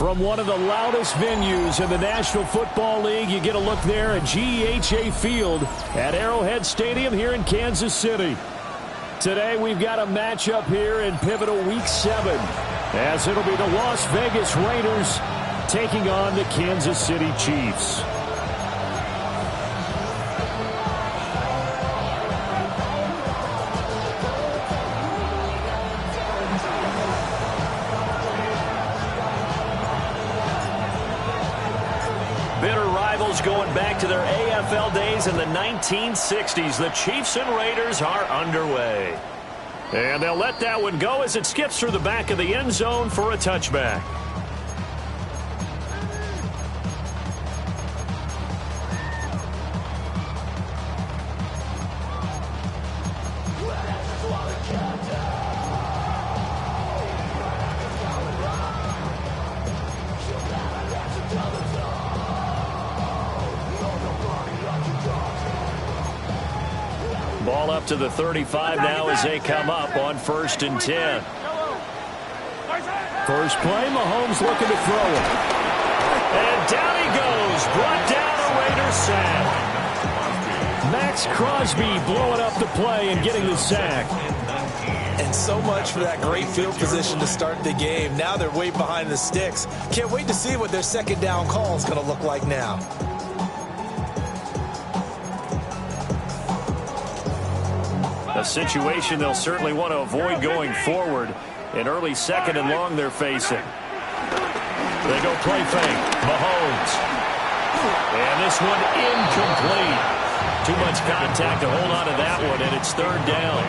From one of the loudest venues in the National Football League, you get a look there at GEHA Field at Arrowhead Stadium here in Kansas City. Today we've got a matchup here in pivotal Week 7, as it'll be the Las Vegas Raiders taking on the Kansas City Chiefs. Going back to their AFL days in the 1960s, the Chiefs and Raiders are underway. And they'll let that one go as it skips through the back of the end zone for a touchback. Ball up to the 35 now as they come up on 1st and 10. First play, Mahomes looking to throw it. And down he goes. Brought down a Raiders sack. Max Crosby blowing up the play and getting the sack. And so much for that great field position to start the game. Now they're way behind the sticks. Can't wait to see what their second down call is going to look like now. A situation they'll certainly want to avoid going forward. An early 2nd and long they're facing. They go play fake. Mahomes. And this one incomplete. Too much contact to hold on to that one, and it's 3rd down.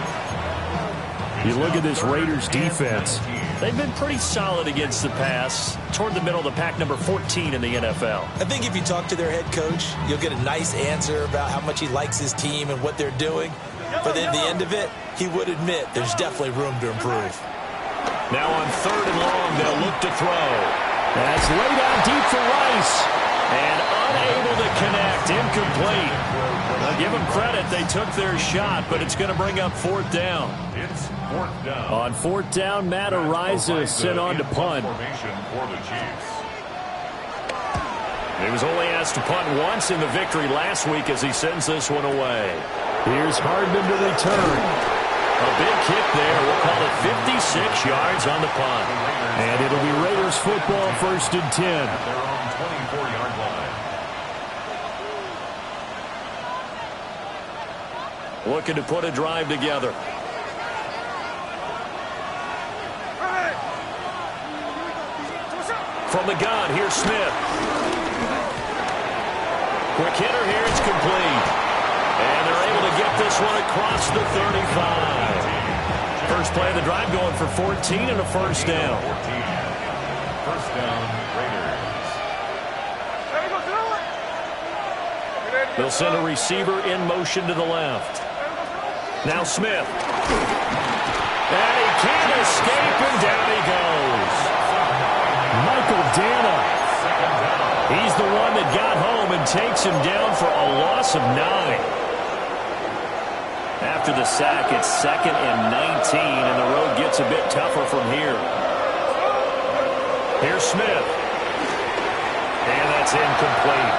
You look at this Raiders defense. They've been pretty solid against the pass. Toward the middle of the pack, number 14 in the NFL. I think if you talk to their head coach, you'll get a nice answer about how much he likes his team and what they're doing. But at the end of it, he would admit there's definitely room to improve. Now on 3rd and long, they'll look to throw. That's laid out deep for Rice. And unable to connect. Incomplete. I'll give them credit. They took their shot, but it's going to bring up 4th down. It's 4th down. On 4th down, Matt Ariza is sent on to punt. He was only asked to punt once in the victory last week as he sends this one away. Here's Hardman to return. A big kick there. We'll call it 56 yards on the punt. And it'll be Raiders football, 1st and 10. Their own 24-yard line. Looking to put a drive together. From the gun, here's Smith. Quick hitter here, it's complete. And they're able to get this one across the 35. First play of the drive going for 14 and a 1st down. 1st down, Raiders. They'll send a receiver in motion to the left. Now Smith. And he can't escape, and down he goes. Michael Dana. He's the one that got home and takes him down for a loss of 9. After the sack, it's 2nd and 19, and the road gets a bit tougher from here. Here's Smith. And that's incomplete.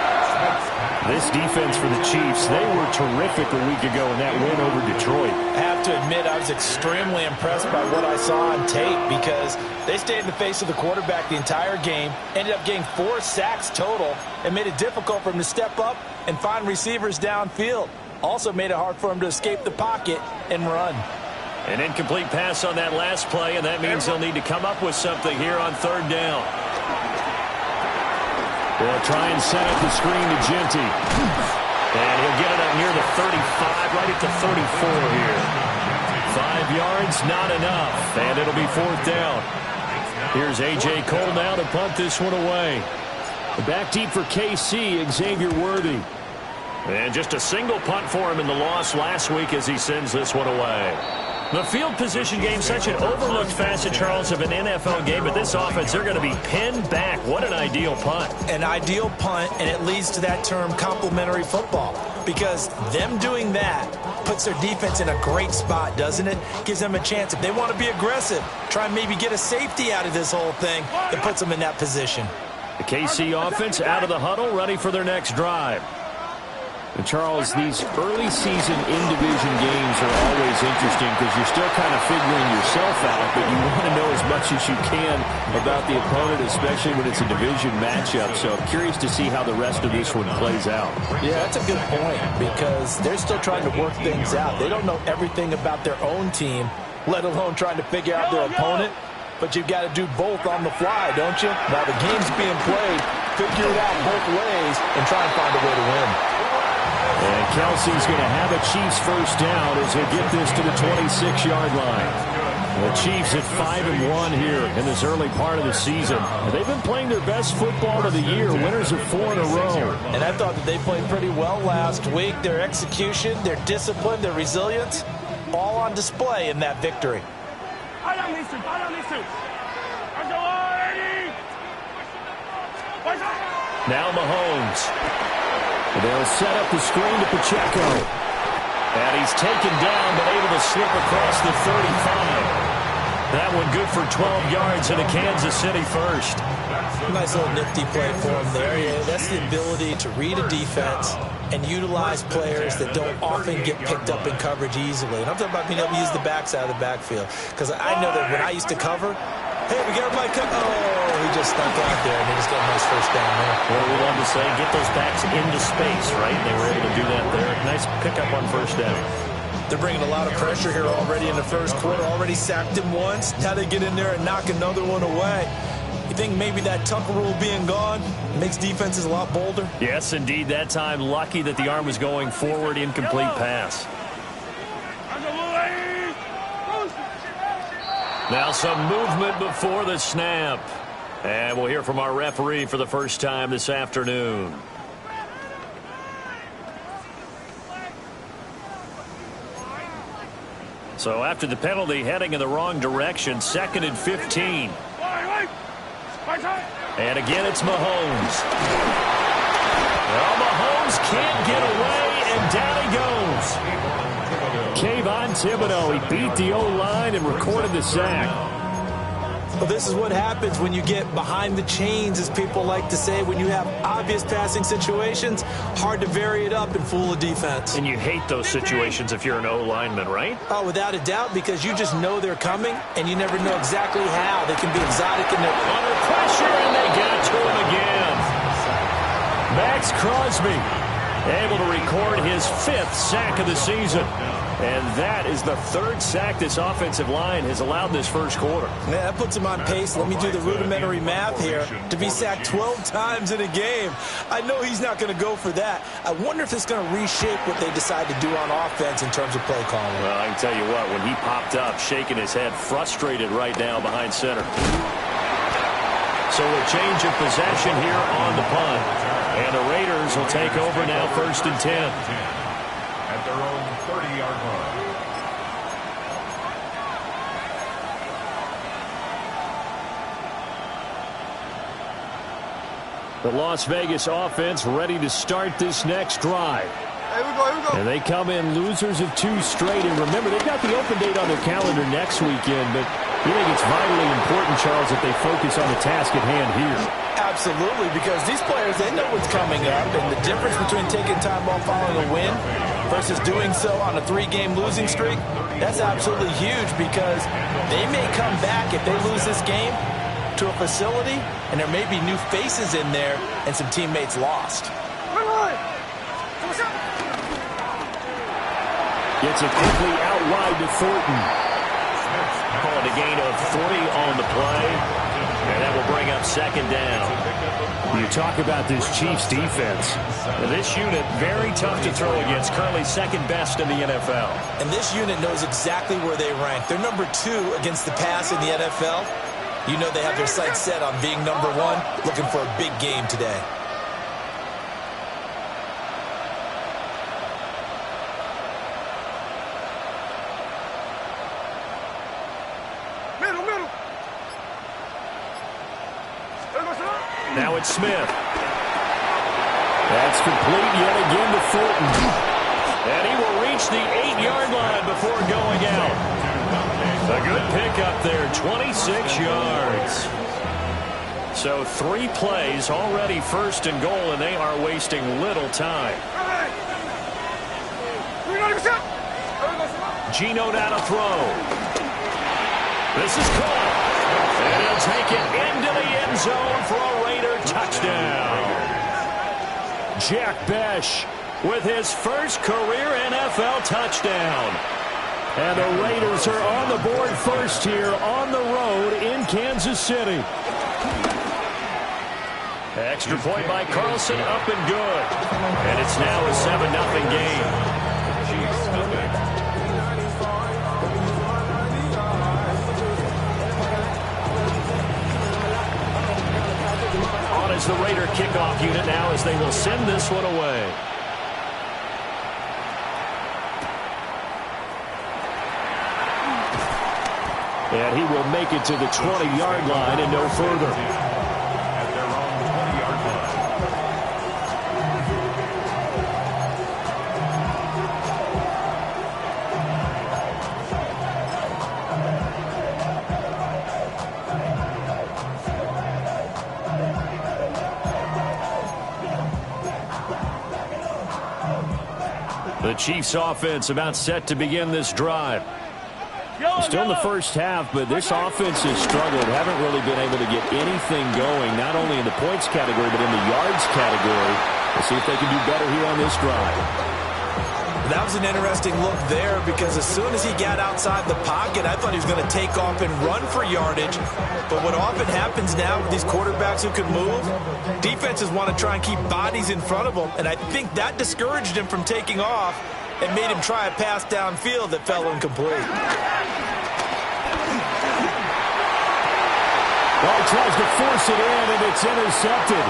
This defense for the Chiefs, they were terrific a week ago in that win over Detroit. I have to admit, I was extremely impressed by what I saw on tape because they stayed in the face of the quarterback the entire game, ended up getting 4 sacks total, and made it difficult for him to step up and find receivers downfield. Also made it hard for him to escape the pocket and run. An incomplete pass on that last play, and that means they'll need to come up with something here on 3rd down. They'll try and set up the screen to Genty. And he'll get it up near the 35, right at the 34 here. 5 yards, not enough, and it'll be 4th down. Here's A.J. Cole now to punt this one away. Back deep for KC, Xavier Worthy. And just a single punt for him in the loss last week as he sends this one away. The field position game, such an overlooked facet, Charles, of an NFL game, but this offense, they're going to be pinned back. What an ideal punt. An ideal punt, and it leads to that term complementary football, because them doing that puts their defense in a great spot, doesn't it? Gives them a chance. If they want to be aggressive, try and maybe get a safety out of this whole thing, it puts them in that position. The KC offense out of the huddle, ready for their next drive. And Charles, these early season in-division games are always interesting because you're still kind of figuring yourself out, but you want to know as much as you can about the opponent, especially when it's a division matchup. So I'm curious to see how the rest of this one plays out. Yeah, that's a good point because they're still trying to work things out. They don't know everything about their own team, let alone trying to figure out their opponent. But you've got to do both on the fly, don't you? While the game's being played, figure it out both ways and try and find a way to win. And Kelsey's going to have a Chiefs first down as they get this to the 26-yard line. The Chiefs at 5-1 here in this early part of the season. They've been playing their best football of the year, winners of 4 in a row. And I thought that they played pretty well last week. Their execution, their discipline, their resilience, all on display in that victory. Now Mahomes. They'll set up the screen to Pacheco. And he's taken down, but able to slip across the 35. That one good for 12 yards and a Kansas City first. Nice little nifty play for him there. Yeah, that's the ability to read a defense and utilize players that don't often get picked up in coverage easily. And I'm talking about being able to use the backside of the backfield. Because I know that when I used to cover, hey, we got everybody cover. Oh, he just stuck out there, and they just got a nice first down there. Well, we love to say, get those backs into space, right? They were able to do that there. Nice pickup on first down. They're bringing a lot of pressure here already in the first quarter. Already sacked him once. Now they get in there and knock another one away. You think maybe that Tucker rule being gone makes defenses a lot bolder? Yes, indeed. That time, lucky that the arm was going forward, incomplete pass. Now some movement before the snap. And we'll hear from our referee for the first time this afternoon. So after the penalty, heading in the wrong direction, 2nd and 15. And again, it's Mahomes. Well, Mahomes can't get away, and down he goes. Kayvon Thibodeau, he beat the O-line and recorded the sack. Well, this is what happens when you get behind the chains, as people like to say. When you have obvious passing situations, hard to vary it up and fool a defense. And you hate those situations if you're an O-lineman, right? Oh, without a doubt, because you just know they're coming, and you never know exactly how. They can be exotic in their... Under pressure, and they got to him again. Max Crosby able to record his 5th sack of the season. And that is the 3rd sack this offensive line has allowed this first quarter. Yeah, that puts him on pace. Let me do the rudimentary math here. To be sacked 12 times in a game, I know he's not going to go for that. I wonder if it's going to reshape what they decide to do on offense in terms of play calling. Well, I can tell you what, when he popped up, shaking his head, frustrated right now behind center. So a change of possession here on the punt. And the Raiders will take over now, 1st and 10. At their own 30-yard line. The Las Vegas offense ready to start this next drive. Here we go. And they come in losers of 2 straight. And remember, they've got the open date on their calendar next weekend, but we think it's vitally important, Charles, that they focus on the task at hand here. Absolutely, because these players, they know what's coming up, and the difference between taking time off following a win versus doing so on a 3-game losing streak, that's absolutely huge, because they may come back if they lose this game to a facility, and there may be new faces in there and some teammates lost. Gets it quickly out wide to Thornton. Called a gain of 3 on the play. And that will bring up 2nd down. You talk about this Chiefs defense. This unit, very tough to throw against. Currently 2nd best in the NFL. And this unit knows exactly where they rank. They're number 2 against the pass in the NFL. You know they have their sights set on being number 1, looking for a big game today. Now it's Smith. That's complete yet again to Fulton. And he will reach the 8-yard line before going out. A good pickup there, 26 yards. So 3 plays, already first and goal, and they are wasting little time. Gino now to throw. This is caught. And he'll take it into the end zone for a Raider touchdown. Jack Besh with his first career NFL touchdown. And the Raiders are on the board first here on the road in Kansas City. Extra point by Carlson, up and good. And it's now a 7-0 game. On is the Raider kickoff unit now as they will send this one away. And he will make it to the 20-yard line and no further. At their own 20-yard line. The Chiefs offense about set to begin this drive. Still in the first half, but this offense has struggled. Haven't really been able to get anything going, not only in the points category, but in the yards category. We'll see if they can do better here on this drive. That was an interesting look there because as soon as he got outside the pocket, I thought he was going to take off and run for yardage. But what often happens now with these quarterbacks who can move, defenses want to try and keep bodies in front of them, and I think that discouraged him from taking off and made him try a pass downfield that fell incomplete. Well, he tries to force it in, and it's intercepted.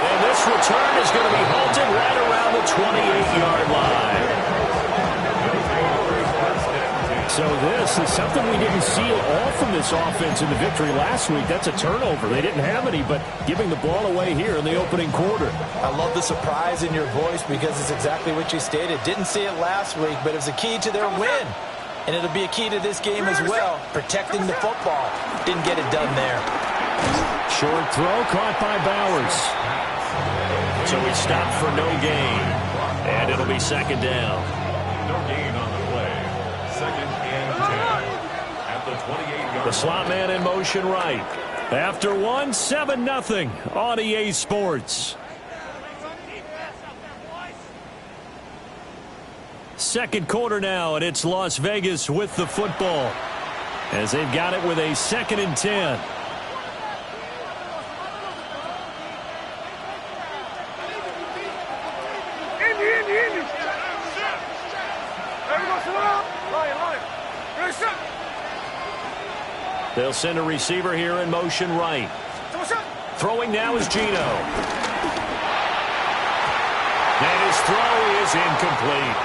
And this return is going to be halted right around the 28-yard line. So this is something we didn't see at all from this offense in the victory last week. That's a turnover. They didn't have any, but giving the ball away here in the opening quarter. I love the surprise in your voice because it's exactly what you stated. Didn't see it last week, but it was a key to their win. And it'll be a key to this game as well, protecting the football. Didn't get it done there. Short throw caught by Bowers. So we stop for no gain. And it'll be second down. No gain on the play. Second and 10. At the 28-yard line. The slot man in motion right. After one, 7-0 on EA Sports. Second quarter now, and it's Las Vegas with the football as they've got it with a 2nd and 10. They'll send a receiver here in motion right. Throwing now is Gino. And his throw is incomplete.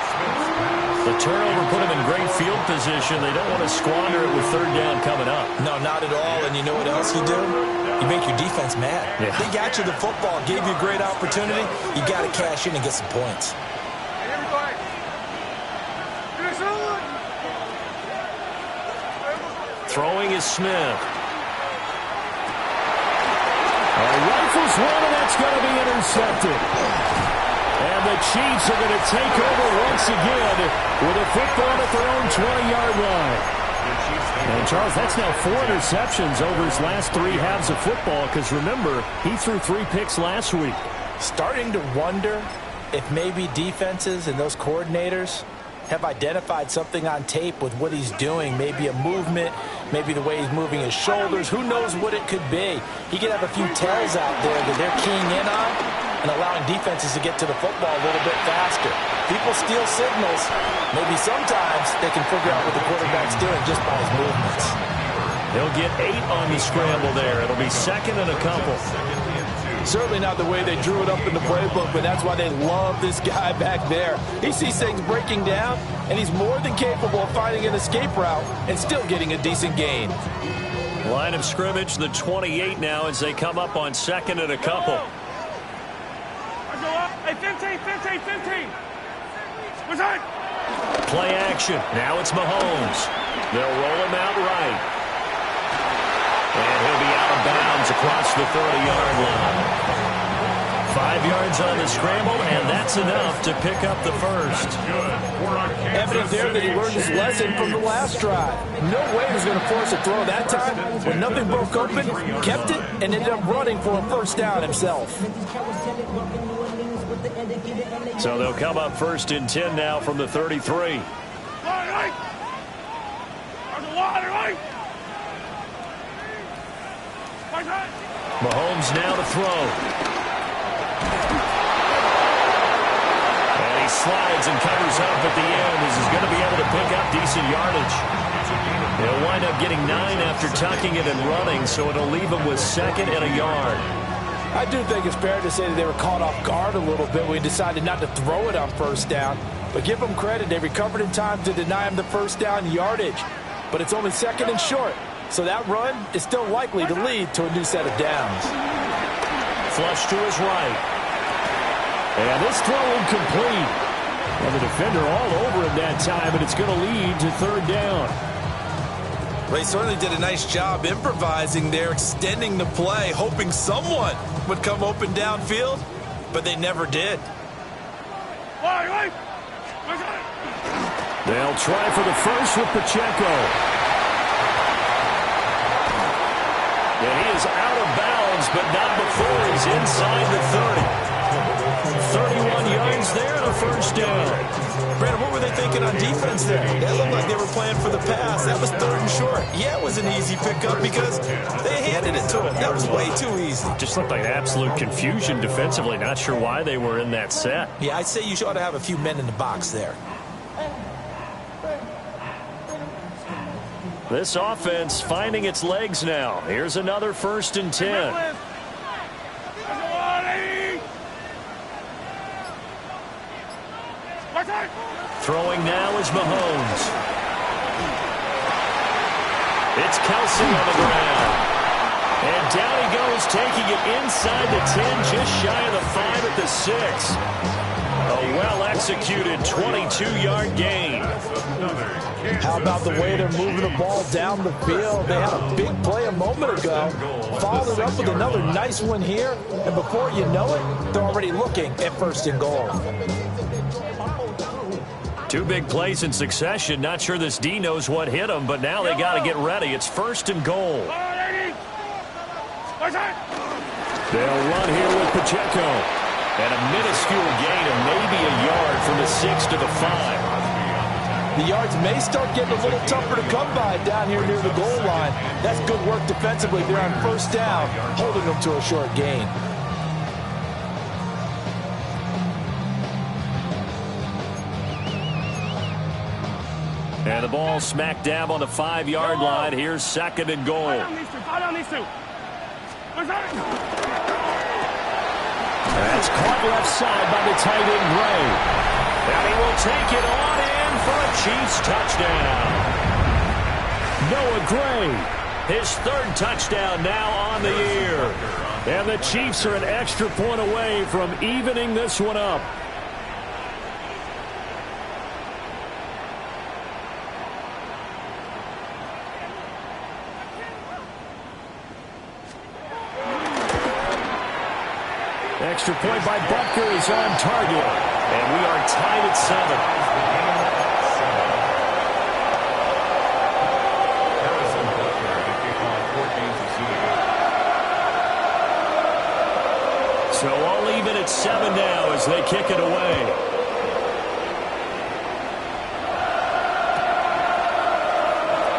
The turnover put him in great field position. They don't want to squander it with 3rd down coming up. No, not at all. And you know what else you do? You make your defense mad. Yeah. They got you the football, gave you a great opportunity. You got to cash in and get some points. Throwing is Smith. Rifles one, and that's going to be intercepted. And the Chiefs are going to take over once again with a football at their own 20-yard line. And, Charles, that's now 4 interceptions over his last 3 halves of football because, remember, he threw 3 picks last week. Starting to wonder if maybe defenses and those coordinators have identified something on tape with what he's doing. Maybe a movement, maybe the way he's moving his shoulders. Who knows what it could be? He could have a few tells out there that they're keying in on and allowing defenses to get to the football a little bit faster. People steal signals. Maybe sometimes they can figure out what the quarterback's doing just by his movements. They'll get 8 on the scramble there. It'll be 2nd and a couple. Certainly not the way they drew it up in the playbook, but that's why they love this guy back there. He sees things breaking down, and he's more than capable of finding an escape route and still getting a decent gain. Line of scrimmage, the 28 now as they come up on second and a couple. Hey, 15, 15, 15. What's that? Play action. Now it's Mahomes. They'll roll him out right. And he'll be out of bounds across the 30-yard line. 5 yards on the scramble, and that's enough to pick up the first. Evident there that he learned his lesson from the last drive. No way he was going to force a throw that time. When nothing broke open, kept it, and ended up running for a first down himself. So they'll come up first and 10 now from the 33. Mahomes now to throw. And he slides and covers up at the end as he's going to be able to pick up decent yardage. He'll wind up getting 9 after tucking it and running, so it'll leave him with second and a yard. I do think it's fair to say that they were caught off guard a little bit when he decided not to throw it on first down. But give them credit, they recovered in time to deny him the first down yardage. But it's only second and short, so that run is still likely to lead to a new set of downs. Flush to his right. And this throw incomplete. And the defender all over him that time, and it's going to lead to third down. They certainly did a nice job improvising there, extending the play, hoping someone would come open downfield, but they never did. They'll try for the first with Pacheco. And he is out of bounds, but not before he's inside the 30. 31 yards there and a first down. Brandon, what were they thinking on defense there? That looked like they were playing for the pass. That was third and short. Yeah, it was an easy pickup because they handed it to him. That was way too easy. Just looked like absolute confusion defensively. Not sure why they were in that set. Yeah, I'd say you ought to have a few men in the box there. This offense finding its legs now. Here's another first and 10. Throwing now is Mahomes. It's Kelsey on the ground. And down he goes, taking it inside the 10, just shy of the 5 at the 6. A well-executed 22-yard gain. How about the way they're moving the ball down the field? They had a big play a moment ago. Followed it up with another nice one here. And before you know it, they're already looking at first and goal. 2 big plays in succession. Not sure this D knows what hit him, but now they got to get ready. It's first and goal. They'll run here with Pacheco. And a minuscule gain of maybe a yard from the 6 to the 5. The yards may start getting a little tougher to come by down here near the goal line. That's good work defensively. They're on first down, holding them to a short gain. And the ball smack dab on the 5-yard line. Here's second and goal. That's caught left side by the tight end, Gray. And he will take it on in for a Chiefs touchdown. Noah Gray. His 3rd touchdown now on the year. And the Chiefs are an extra point away from evening this one up. Extra point by Butker is on target. And we are tied at 7. So all even at 7 now as they kick it away.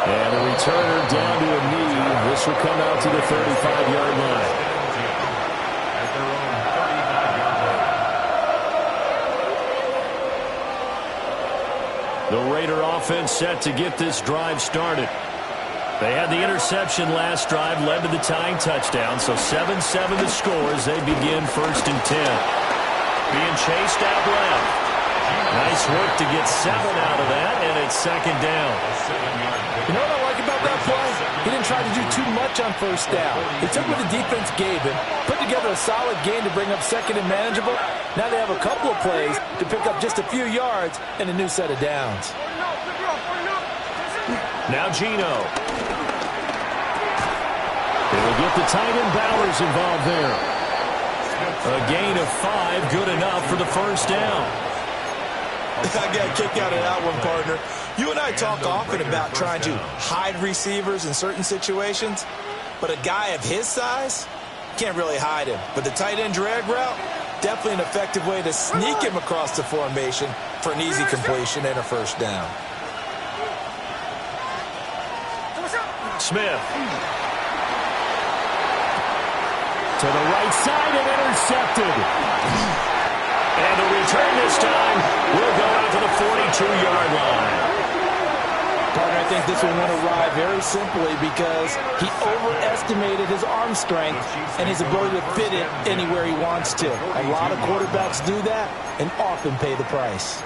And a returner down to a knee. This will come out to the 35-yard line. The Raider offense set to get this drive started. They had the interception last drive, led to the tying touchdown, so 7-7 the score as they begin 1st and 10. Being chased out left. Nice work to get 7 out of that, and it's 2nd down. You know what I like about that play? He didn't try to do too much on 1st down. He took what the defense gave him, put together a solid game to bring up 2nd and manageable. Now they have a couple of plays to pick up just a few yards and a new set of downs. Now Gino. They'll get the tight end Bowers involved there. A gain of 5, good enough for the 1st down. I got a kick out of that one, partner. You and I talk often about trying to hide receivers in certain situations, but a guy of his size can't really hide him. But the tight end drag route, definitely an effective way to sneak him across the formation for an easy completion and a 1st down. Smith. To the right side and intercepted. And the return this time will go out to the 42-yard line. Partner, I think this one went awry very simply because he overestimated his arm strength and his ability to fit it anywhere he wants to. A lot of quarterbacks do that and often pay the price.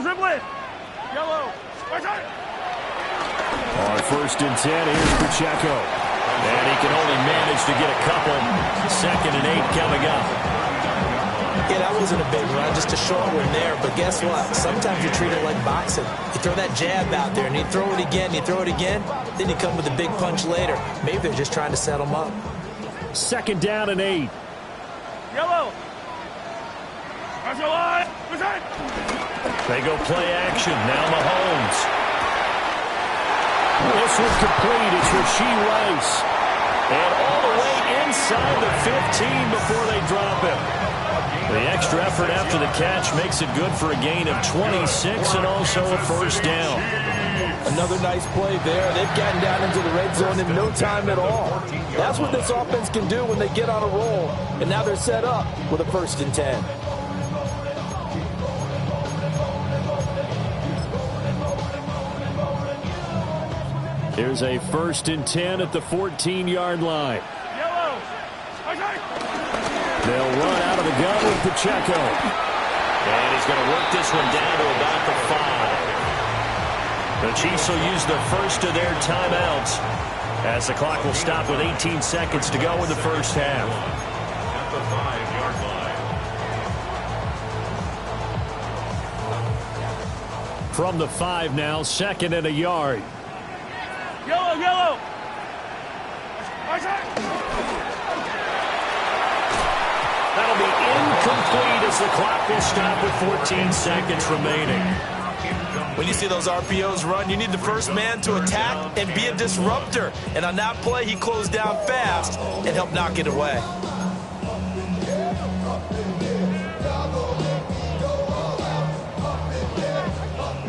Dribbling. Yellow. On 1st and 10, here's Pacheco. And he can only manage to get a couple. 2nd and 8 coming up. Yeah, that wasn't a big run, just a short one there. But guess what? Sometimes you treat it like boxing. You throw that jab out there, and you throw it again, then you come with a big punch later. Maybe they're just trying to set them up. 2nd down and 8. Yellow. That's a line. They go play action. Now Mahomes. This was complete. It's Rashee Rice. And all the way inside the 15 before they drop him. The extra effort after the catch makes it good for a gain of 26 and also a 1st down. Another nice play there. They've gotten down into the red zone in no time at all. That's what this offense can do when they get on a roll. And now they're set up with a 1st and 10. Here's a 1st and 10 at the 14-yard line. Yellow. They'll run out of the gun with Pacheco. And he's going to work this one down to about the 5. The Chiefs will use the first of their timeouts as the clock will stop with 18 seconds to go in the 1st half. At the 5-yard line. From the 5 now, 2nd and a yard. Yellow. That'll be incomplete as the clock will stop with 14 seconds remaining. When you see those RPOs run, you need the first man to attack and be a disruptor. And on that play, he closed down fast and helped knock it away.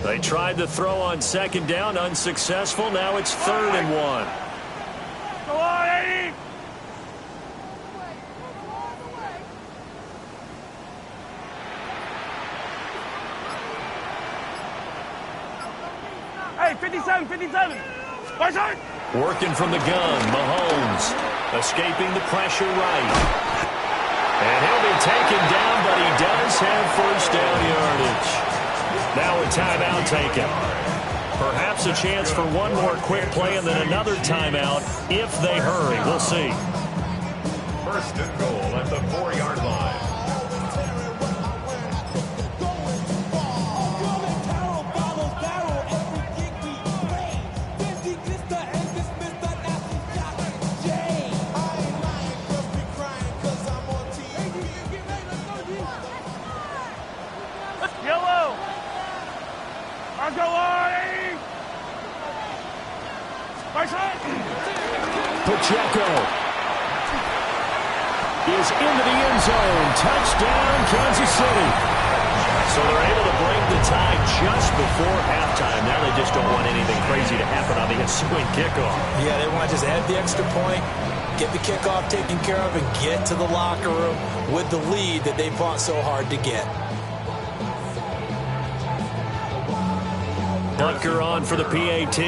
They tried the throw on 2nd down, unsuccessful. Now it's 3rd and 1. Go on, 80. Hey, 57. Working from the gun, Mahomes escaping the pressure right. And he'll be taken down, but he does have 1st down yardage. Now a timeout taken. Perhaps a chance for one more quick play and then another timeout if they hurry. We'll see. 1st and goal at the 4-yard line. Pacheco is into the end zone. Touchdown, Kansas City. So they're able to break the tie just before halftime. Now they just don't want anything crazy to happen on the ensuing kickoff. Yeah, they want to just add the extra point, get the kickoff taken care of, and get to the locker room with the lead that they fought so hard to get. Bunker on for the PAT.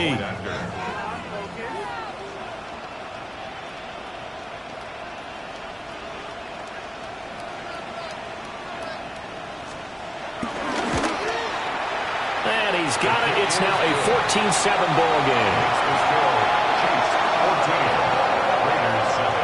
And he's got it. It's now a 14-7 ball game. Chiefs 14, Raiders 7.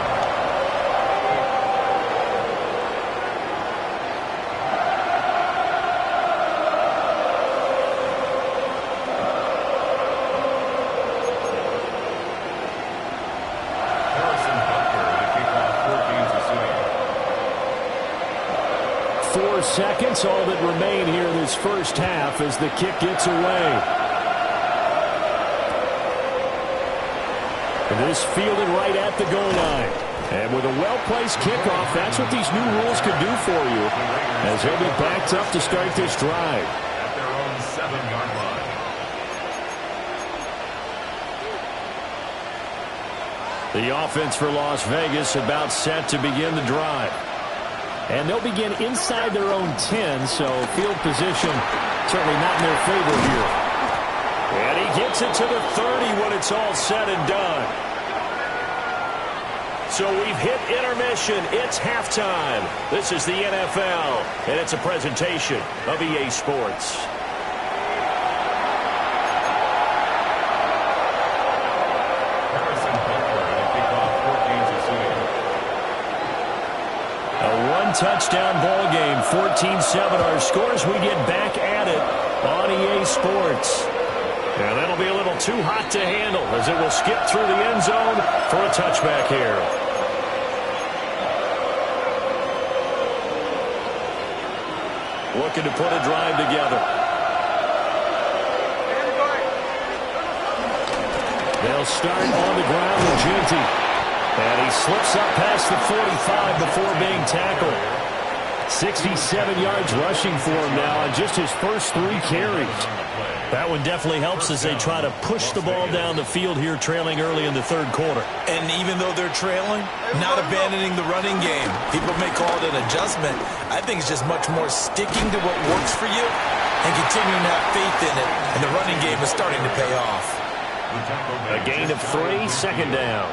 Harrison Butker to kick off 14 to 0. 4 seconds, all that remain here in this first half as the kick gets away. And this fielded right at the goal line. And with a well-placed kickoff, that's what these new rules could do for you as they'll be backed up to start this drive. At their own 7-yard line. The offense for Las Vegas about set to begin the drive. And they'll begin inside their own 10, so field position certainly not in their favor here. And he gets it to the 30 when it's all said and done. So we've hit intermission. It's halftime. This is the NFL, and it's a presentation of EA Sports. Harrison Butker to kick off 14 to 0. A one-touchdown ball game, 14-7. Our scores, we get back at it on EA Sports. And that'll be a little too hot to handle as it will skip through the end zone for a touchback here. Looking to put a drive together. They'll start on the ground with Ginty. And he slips up past the 45 before being tackled. 67 yards rushing for him now on just his first 3 carries. That one definitely helps as they try to push the ball down the field here, trailing early in the third quarter. And even though they're trailing, not abandoning the running game. People may call it an adjustment. I think it's just much more sticking to what works for you and continuing to have faith in it. And the running game is starting to pay off. A gain of 3, second down.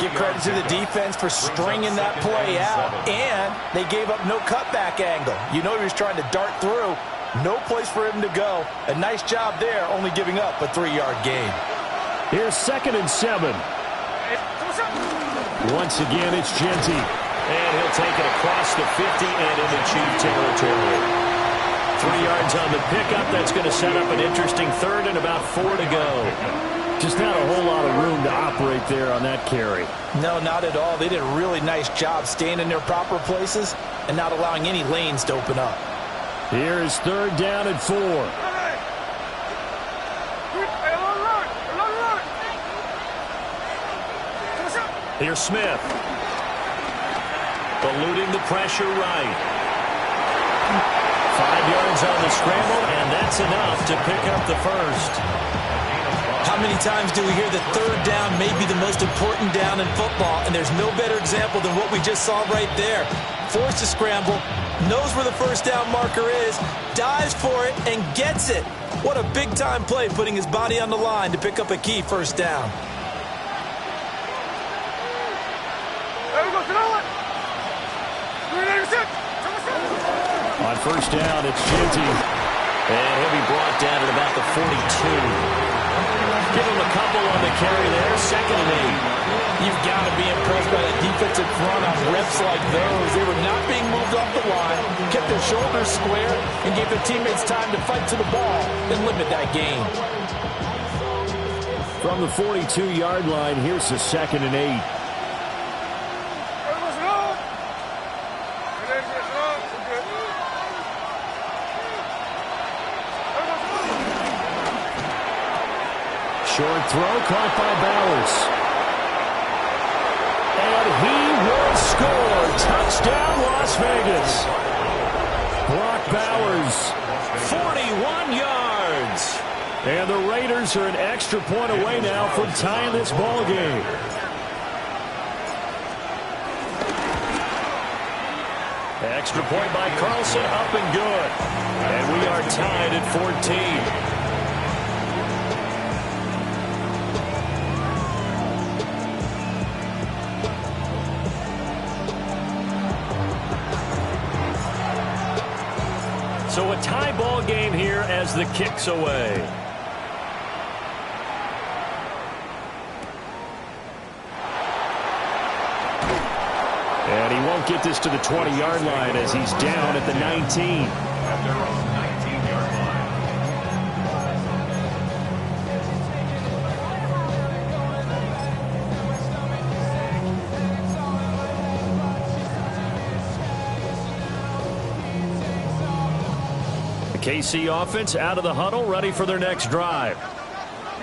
Give credit to the defense for stringing that play out. And they gave up no cutback angle. You know he was trying to dart through. No place for him to go. A nice job there, only giving up a 3-yard gain. Here's 2nd and 7. Once again, it's Ginty. And he'll take it across the 50 and into Chief territory. 3 yards on the pickup. That's going to set up an interesting third and about 4 to go. Just not a whole lot of room to operate there on that carry. No, not at all. They did a really nice job staying in their proper places and not allowing any lanes to open up. Here is 3rd down and 4. Here's Smith. Eluding the pressure right. 5 yards on the scramble, and that's enough to pick up the first. How many times do we hear that 3rd down may be the most important down in football, and there's no better example than what we just saw right there. Forced to scramble, knows where the first down marker is, dives for it, and gets it. What a big-time play, putting his body on the line to pick up a key first down. On first down, it's Ginty. And he'll be brought down at about the 42. Give him a couple on the carry there, 2nd and 8. You've got to be impressed by that defensive front on reps like those. They were not being moved off the line, kept their shoulders square, and gave their teammates time to fight to the ball and limit that gain. From the 42-yard line, here's the 2nd and 8. Short throw caught by Bowers. And he will score. Touchdown, Las Vegas. Brock Bowers. 41 yards. And the Raiders are an extra point away now from tying this ball game. Extra point by Carlson, up and good. And we are tied at 14. So a tie ball game here as the kick's away. And he won't get this to the 20-yard line as he's down at the 19. At their own 19-yard The KC offense out of the huddle, ready for their next drive.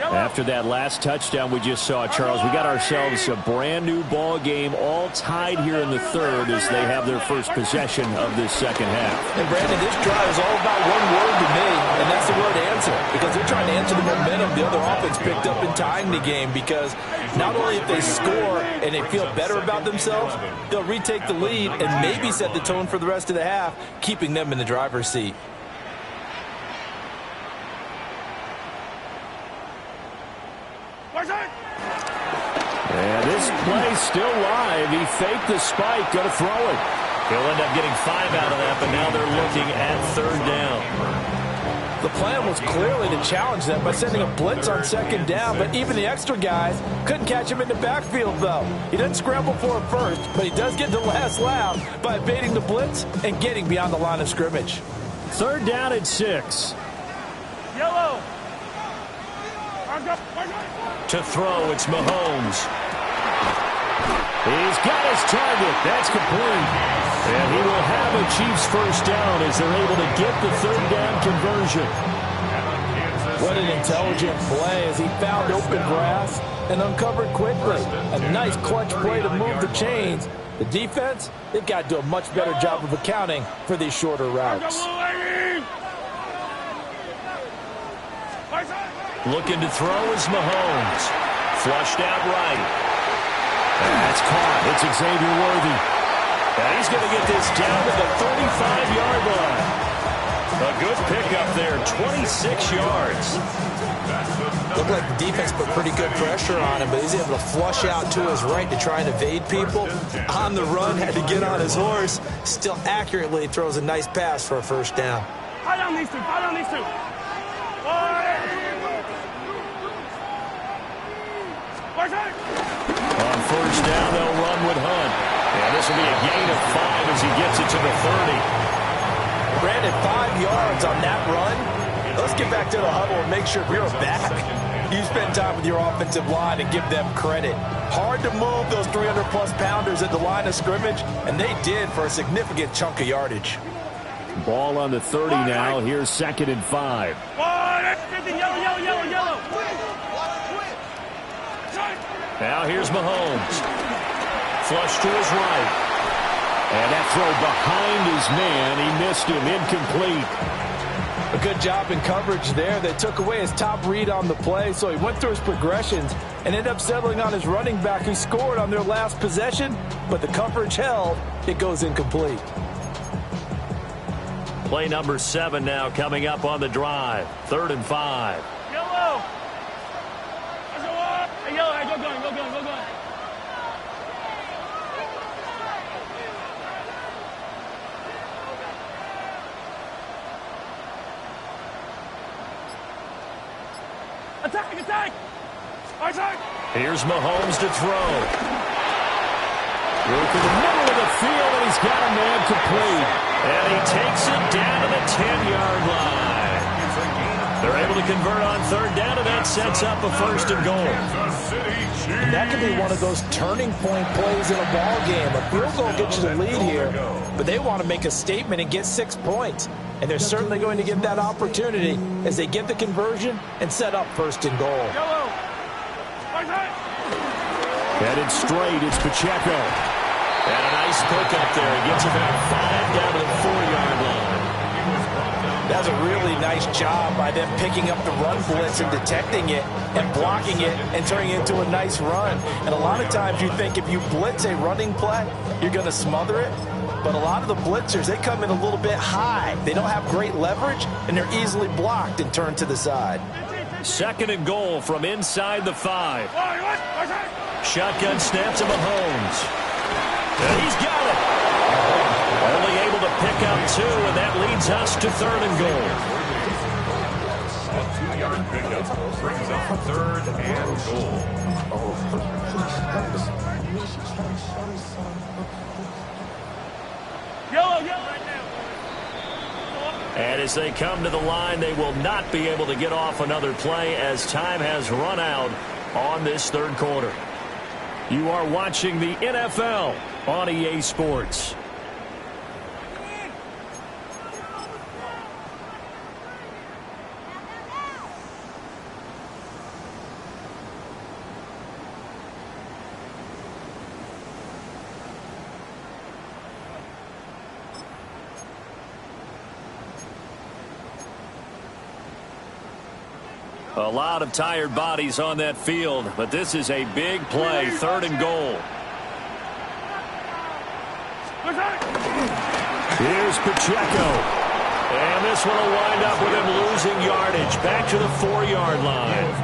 After that last touchdown we just saw, Charles, we got ourselves a brand new ball game, all tied here in the third as they have their first possession of this second half. And Brandon, this drive is all about one word to me, and that's the word answer. Because they're trying to answer the momentum the other offense picked up in tying the game. Because not only if they score and they feel better about themselves, they'll retake the lead and maybe set the tone for the rest of the half, keeping them in the driver's seat. And this play still live. He faked the spike, going to throw it. He'll end up getting 5 out of that, but now they're looking at third down. The plan was clearly to challenge them by sending a blitz on second down, but even the extra guys couldn't catch him in the backfield, though. He didn't scramble for it first, but he does get the last laugh by evading the blitz and getting beyond the line of scrimmage. Third down at 6. Yellow. To throw, it's Mahomes. He's got his target. That's complete. And he will have a Chiefs first down as they're able to get the third down conversion. What an intelligent play as he found open grass and uncovered quickly. A nice clutch play to move the chains. The defense, they've got to do a much better job of accounting for these shorter routes. Looking to throw is Mahomes. Flushed out right. And that's caught. It's Xavier Worthy. And he's going to get this down to the 35-yard line. A good pickup there, 26 yards. Looked like the defense put pretty good pressure on him, but he's able to flush out to his right to try and evade people. On the run, had to get on his horse. Still accurately throws a nice pass for a first down. Fire down these two. Fire down these two. On first down, they'll run with Hunt. And this will be a gain of 5 as he gets it to the 30. Brandon, 5 yards on that run. Let's get back to the huddle and make sure we're back. You spend time with your offensive line and give them credit. Hard to move those 300-plus pounders at the line of scrimmage, and they did for a significant chunk of yardage. Ball on the 30 now. Here's 2nd and 5. Yellow. Now here's Mahomes. Flush to his right. And that throw behind his man. He missed him. Incomplete. A good job in coverage there. They took away his top read on the play, so he went through his progressions and ended up settling on his running back who scored on their last possession, but the coverage held. It goes incomplete. Play number 7 now coming up on the drive. 3rd and 5. Yellow. Hey, yellow. Hey, go going. Attack! Here's Mahomes to throw. Through to the middle of the field, and he's got a man complete. And he takes it down to the 10-yard line. They're able to convert on third down, and that sets up a 1st and goal. And that could be one of those turning point plays in a ball game. A field goal gets you the lead here, but they want to make a statement and get 6 points. And they're certainly going to get that opportunity as they get the conversion and set up 1st and goal. Headed straight, it's Pacheco. And a nice pickup there. He gets about 5 down to the 4-yard line. That's a really nice job by them picking up the run blitz and detecting it and blocking it and turning it into a nice run. And a lot of times you think if you blitz a running play, you're going to smother it. But a lot of the blitzers, they come in a little bit high. They don't have great leverage, and they're easily blocked and turned to the side. 2nd and goal from inside the 5. Shotgun snap to Mahomes. And he's got it. Only able to pick up 2, and that leads us to 3rd and goal. A 2-yard pickup brings up 3rd and goal. And as they come to the line, they will not be able to get off another play as time has run out on this 3rd quarter. You are watching the NFL on EA Sports. A lot of tired bodies on that field, but this is a big play, 3rd and goal. Here's Pacheco. And this one will wind up with him losing yardage. Back to the 4-yard line.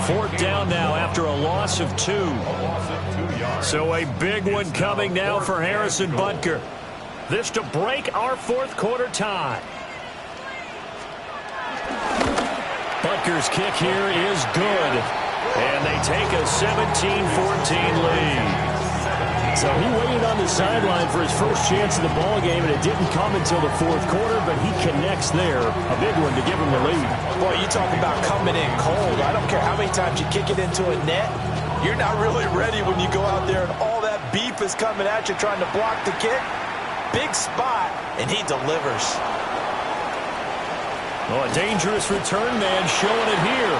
4th down now after a loss of 2. So a big one coming now for Harrison Butker. This to break our 4th quarter tie. Butker's kick here is good. And they take a 17-14 lead. So he waited on the sideline for his first chance of the ball game, and it didn't come until the 4th quarter, but he connects there. A big one to give him the lead. Boy, you talk about coming in cold. I don't care how many times you kick it into a net. You're not really ready when you go out there and all that beef is coming at you trying to block the kick. Big spot, and he delivers. Oh, a dangerous return man showing it here.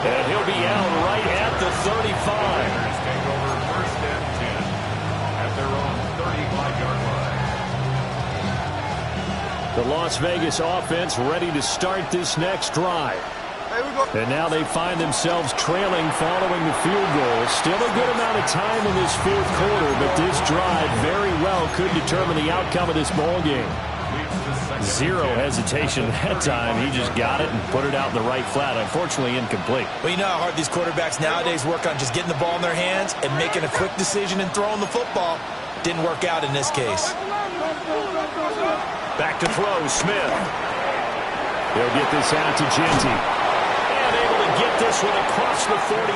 And he'll be out right at the 35. Take over 1st and 10 at their own 35-yard line. The Las Vegas offense ready to start this next drive. And now they find themselves trailing following the field goal. Still a good amount of time in this 4th quarter, but this drive very well could determine the outcome of this ball game. Zero hesitation that time. He just got it and put it out in the right flat. Unfortunately, incomplete. Well, you know how hard these quarterbacks nowadays work on just getting the ball in their hands and making a quick decision and throwing the football. Didn't work out in this case. Back to throw, Smith. He'll get this out to Genty. And able to get this one across the 45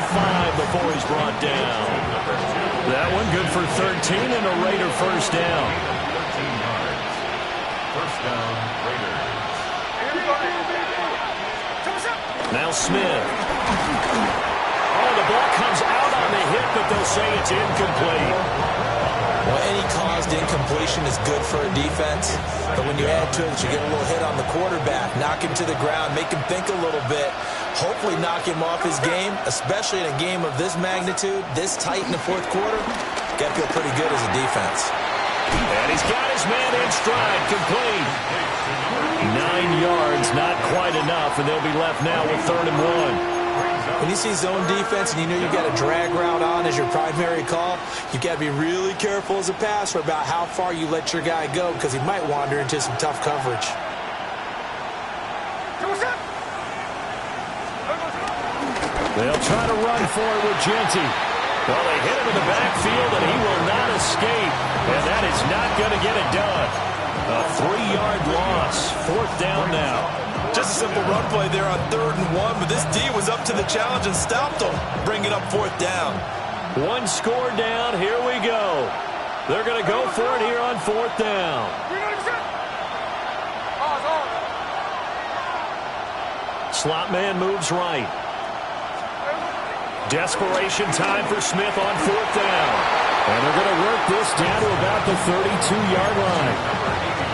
before he's brought down. That one good for 13 and a Raider 1st down. 13 yards. 1st down, Raiders. Now Smith. Oh, the ball comes out on the hit, but they'll say it's incomplete. Well, any caused incompletion is good for a defense, but when you add to it that you get a little hit on the quarterback, knock him to the ground, make him think a little bit, hopefully knock him off his game, especially in a game of this magnitude, this tight in the 4th quarter, got to feel pretty good as a defense. And he's got his man in stride, complete. 9 yards, not quite enough, and they'll be left now with 3rd and 1. When you see zone defense and you know you've got a drag route on as your primary call, you've got to be really careful as a passer about how far you let your guy go because he might wander into some tough coverage. They'll try to run for it with Genty. Well, they hit him in the backfield, and he will not escape. And that is not going to get it done. A 3-yard loss. 4th down now. Just a simple run play there on 3rd and 1, but this D was up to the challenge and stopped him, bringing up 4th down. 1 score down. Here we go. They're going to go for it here on 4th down. Slot man moves right. Desperation time for Smith on 4th down. And they're going to work this down to about the 32-yard line.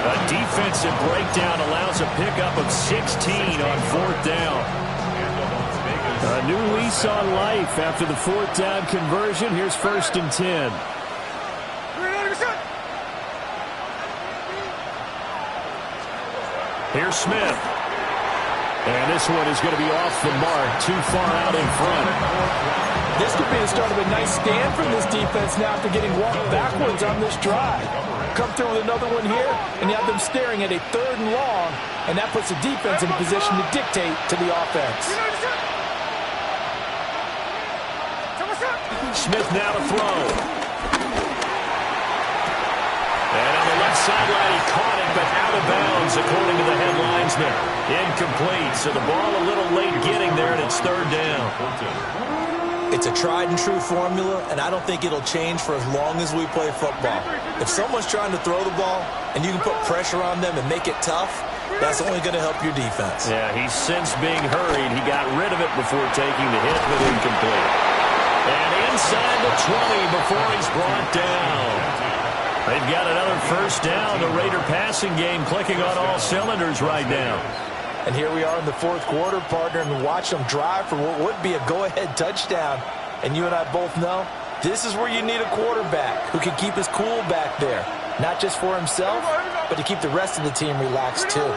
A defensive breakdown allows a pickup of 16 on 4th down. A new lease on life after the 4th down conversion. Here's 1st and 10. Here's Smith. And this one is going to be off the mark, too far out in front. This could be the start of a nice stand from this defense now after getting walked backwards on this drive. come through with another one here, and you have them staring at a 3rd and long, and that puts the defense in a position to dictate to the offense. Smith now to throw. And on the left sideline, he caught it, but out of bounds, according to the headlines there. Incomplete, so the ball a little late getting there, and it's 3rd down. It's a tried-and-true formula, and I don't think it'll change for as long as we play football. If someone's trying to throw the ball, and you can put pressure on them and make it tough, that's only going to help your defense. Yeah, he's since being hurried. He got rid of it before taking the hit, but incomplete. And inside the 20 before he's brought down. They've got another 1st down. The Raider passing game clicking on all cylinders right now. And here we are in the 4th quarter, partner, and watch them drive for what would be a go-ahead touchdown. And you and I both know this is where you need a quarterback who can keep his cool back there. Not just for himself, but to keep the rest of the team relaxed too.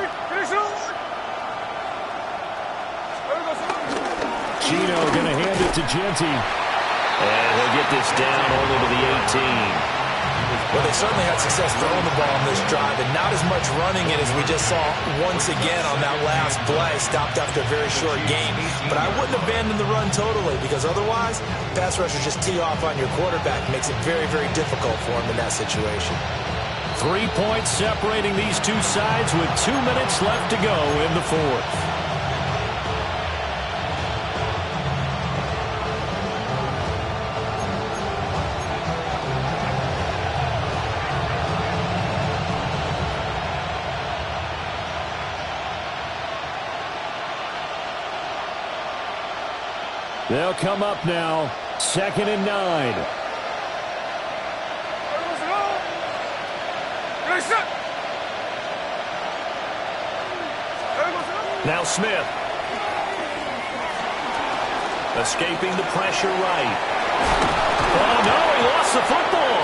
Gino going to hand it to Genty. And he'll get this down only to the 18. Well, they certainly had success throwing the ball on this drive, and not as much running it as we just saw once again on that last play, stopped after a very short game. But I wouldn't abandon the run totally, because otherwise, pass rushers just tee off on your quarterback. Makes it very, very difficult for him in that situation. 3 points separating these two sides with 2 minutes left to go in the 4th. They'll come up now, 2nd and 9. Now Smith. Escaping the pressure right. Oh, no, he lost the football.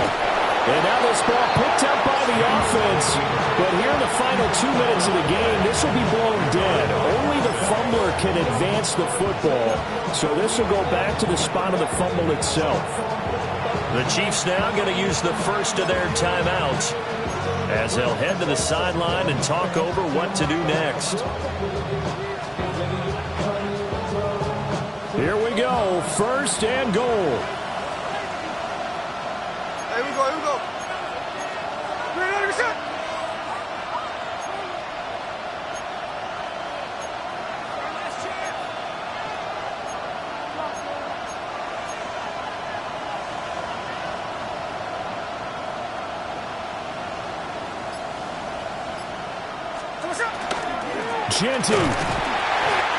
And now this ball picked up by the offense. But here in the final 2 minutes of the game, this will be blown dead. Only the fumbler can advance the football. So this will go back to the spot of the fumble itself. The Chiefs now going to use the first of their timeouts as they'll head to the sideline and talk over what to do next. Here we go, 1st and goal. Here we go, here we go. Ready, set. Genty.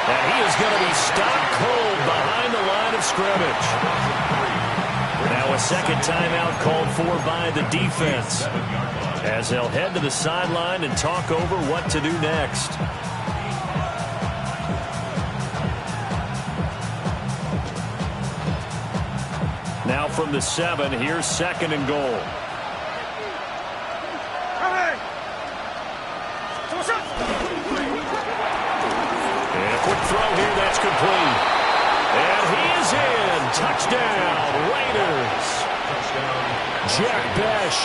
And he is going to be stopped cold behind the line of scrimmage. Now a 2nd timeout called for by the defense as they'll head to the sideline and talk over what to do next. Now from the 7, here's 2nd and goal. And a quick throw here, that's complete. And he is in. Touchdown, Raiders. Jack Besh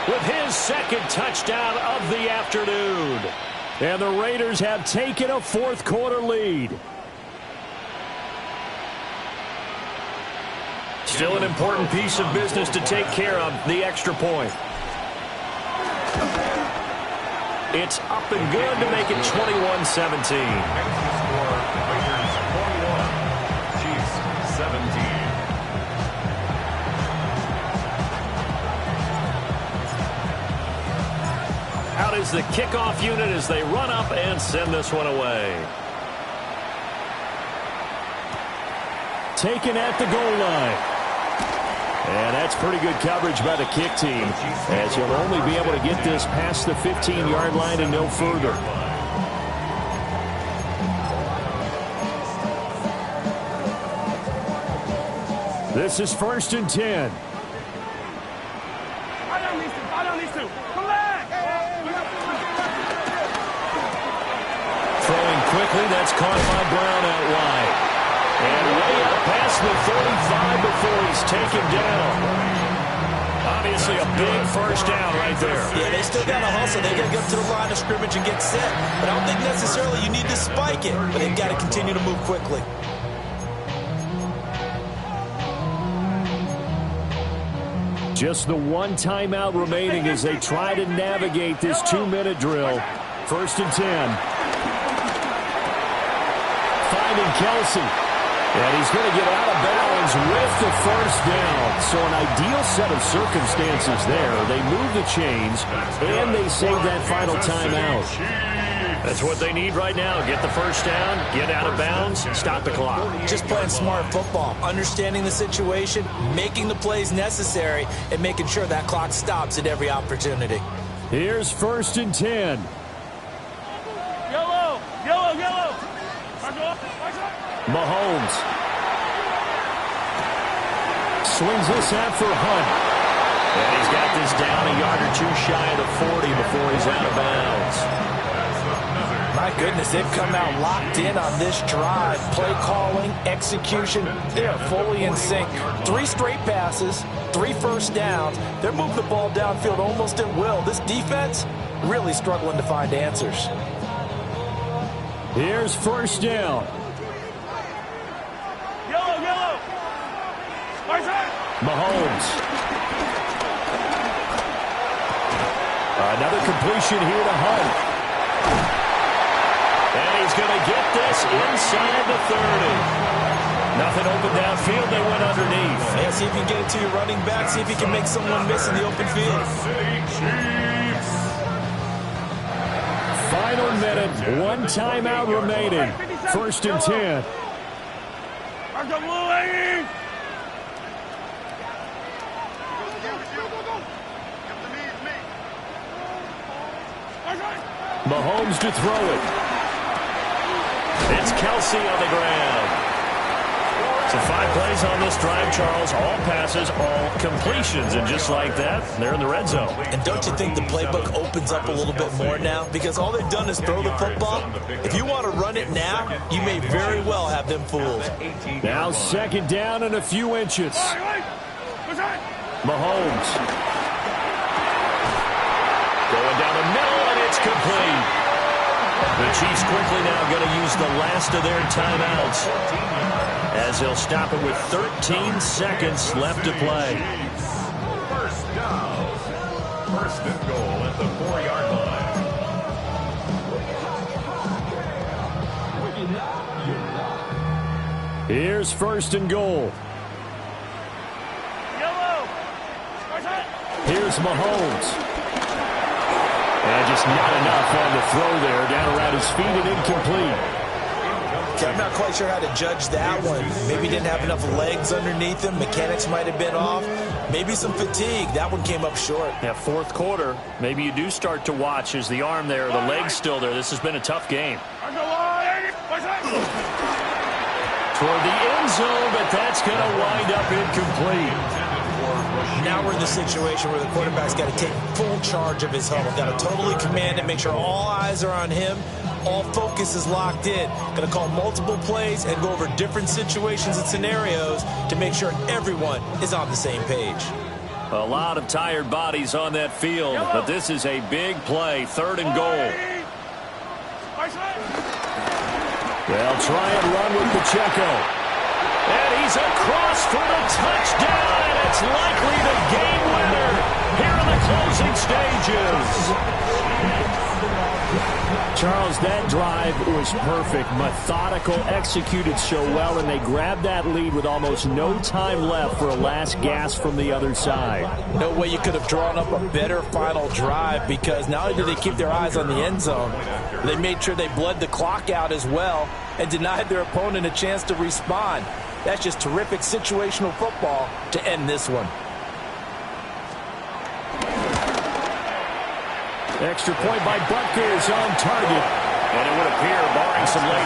with his 2nd touchdown of the afternoon. And the Raiders have taken a 4th quarter lead. Still an important piece of business to take care of, the extra point. It's up and good to make it 21-17. Out is the kickoff unit as they run up and send this one away. Taken at the goal line. And that's pretty good coverage by the kick team, as you'll only be able to get this past the 15-yard line and no further. This is 1st and 10. I don't need to. Come back. Throwing quickly, that's caught by Brown out wide. And way up past the 35 before he's taken down. On Obviously a big first down right there. Yeah, they still got to hustle. They got to get up to the line of scrimmage and get set. But I don't think necessarily you need to spike it. But they've got to continue to move quickly. Just the one timeout remaining as they try to navigate this 2-minute drill. 1st and 10. Finding Kelsey. And he's going to get out of bounds with the first down. So an ideal set of circumstances there. They move the chains, and they save that final timeout. That's what they need right now. Get the first down, get out of bounds, stop the clock. Just playing smart football, understanding the situation, making the plays necessary, and making sure that clock stops at every opportunity. Here's 1st and 10. Yellow, yellow, yellow. Mahomes swings this out for Hunt. And he's got this down a yard or two shy of the 40 before he's out of bounds. My goodness, they've come out locked in on this drive. Play calling, execution, they are fully in sync. 3 straight passes, 3 first downs. They're moving the ball downfield almost at will. This defense really struggling to find answers. Here's 1st down. Yellow, yellow. Mahomes. Another completion here to Hunt. And he's going to get this inside the 30. Nothing open downfield. They went underneath. Yeah, see if you can get it to your running back. See if you can make someone miss in the open field. Final minute, 1 timeout remaining. 1st and 10. Mahomes to throw it. It's Kelsey on the ground. So 5 plays on this drive, Charles. All passes, all completions. And just like that, they're in the red zone. And don't you think the playbook opens up a little bit more now? Because all they've done is throw the football. If you want to run it now, you may very well have them fooled. Now 2nd down and a few inches. Mahomes. Going down the middle, and it's complete. The Chiefs quickly now going to use the last of their timeouts, as they'll stop it with 13 seconds left to play. First down. 1st and goal at the 4-yard line. Here's 1st and goal. Here's Mahomes. And just not enough on the throw there. Down around his feet and incomplete. I'm not quite sure how to judge that one. Maybe didn't have enough legs underneath him. Mechanics might have been off. Maybe some fatigue. That one came up short. Yeah, 4th quarter. Maybe you do start to watch as the arm there, the leg's still there. This has been a tough game. Toward the end zone, but that's going to wind up incomplete. Now we're in the situation where the quarterback's got to take full charge of his huddle. Got to totally command it, make sure all eyes are on him. All focus is locked in. Got to call multiple plays and go over different situations and scenarios to make sure everyone is on the same page. A lot of tired bodies on that field, but this is a big play. 3rd and goal. They'll try and run with Pacheco. And he's across for the touchdown, and it's likely the game winner here in the closing stages. Charles, that drive was perfect. Methodical, executed so well, and they grabbed that lead with almost no time left for a last gasp from the other side. No way you could have drawn up a better final drive, because not only did they keep their eyes on the end zone, they made sure they bled the clock out as well and denied their opponent a chance to respond. That's just terrific situational football to end this one. Extra point by Butker is on target. And it would appear, barring some late